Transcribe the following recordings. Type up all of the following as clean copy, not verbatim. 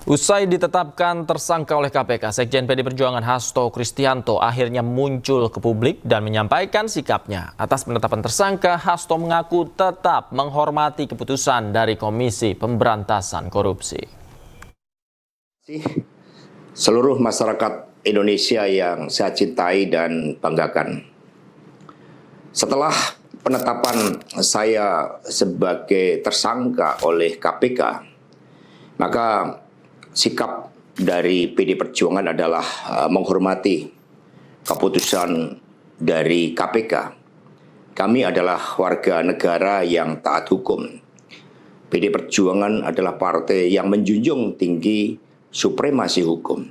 Usai ditetapkan tersangka oleh KPK, Sekjen PD Perjuangan Hasto Kristianto akhirnya muncul ke publik dan menyampaikan sikapnya. Atas penetapan tersangka, Hasto mengaku tetap menghormati keputusan dari Komisi Pemberantasan Korupsi. Seluruh masyarakat Indonesia yang saya cintai dan banggakan. Setelah penetapan saya sebagai tersangka oleh KPK, maka sikap dari PD Perjuangan adalah menghormati keputusan dari KPK. Kami adalah warga negara yang taat hukum. PD Perjuangan adalah partai yang menjunjung tinggi supremasi hukum.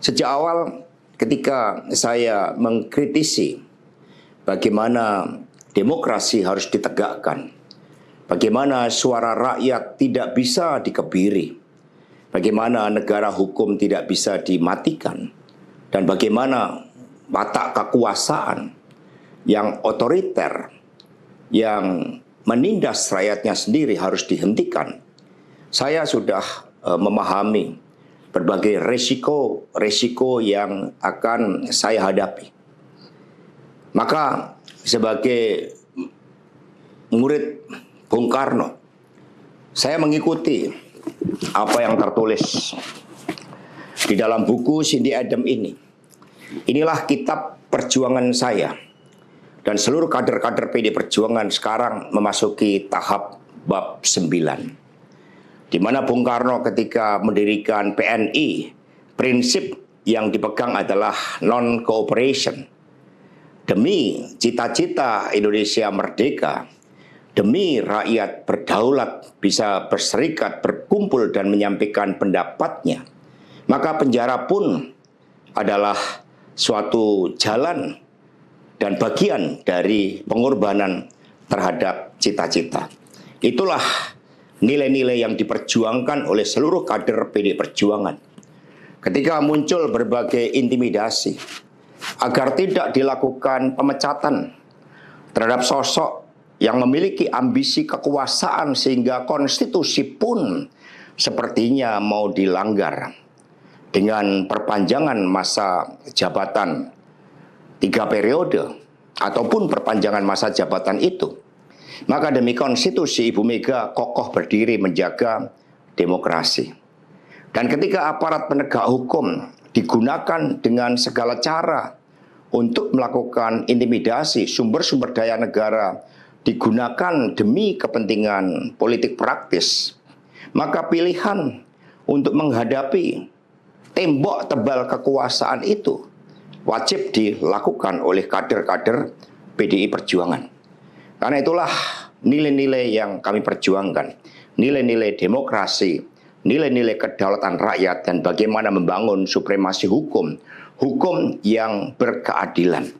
Sejak awal ketika saya mengkritisi bagaimana demokrasi harus ditegakkan, bagaimana suara rakyat tidak bisa dikebiri, bagaimana negara hukum tidak bisa dimatikan, dan bagaimana watak kekuasaan yang otoriter, yang menindas rakyatnya sendiri harus dihentikan. Saya sudah memahami berbagai resiko yang akan saya hadapi. Maka sebagai murid Bung Karno, saya mengikuti apa yang tertulis di dalam buku Cindy Adams ini. Inilah kitab perjuangan saya. Dan seluruh kader-kader PD Perjuangan sekarang memasuki tahap bab 9. Di mana Bung Karno ketika mendirikan PNI, prinsip yang dipegang adalah non-cooperation. Demi cita-cita Indonesia merdeka, demi rakyat berdaulat, bisa berserikat, berkumpul, dan menyampaikan pendapatnya, maka penjara pun adalah suatu jalan dan bagian dari pengorbanan terhadap cita-cita. Itulah nilai-nilai yang diperjuangkan oleh seluruh kader PD Perjuangan. Ketika muncul berbagai intimidasi, agar tidak dilakukan pemecatan terhadap sosok yang memiliki ambisi kekuasaan sehingga konstitusi pun sepertinya mau dilanggar dengan perpanjangan masa jabatan 3 periode ataupun perpanjangan masa jabatan itu. Maka demi konstitusi Ibu Mega kokoh berdiri menjaga demokrasi. Dan ketika aparat penegak hukum digunakan dengan segala cara untuk melakukan intimidasi, sumber-sumber daya negara digunakan demi kepentingan politik praktis, maka pilihan untuk menghadapi tembok tebal kekuasaan itu wajib dilakukan oleh kader-kader PDI Perjuangan. Karena itulah nilai-nilai yang kami perjuangkan, nilai-nilai demokrasi, nilai-nilai kedaulatan rakyat, dan bagaimana membangun supremasi hukum, hukum yang berkeadilan.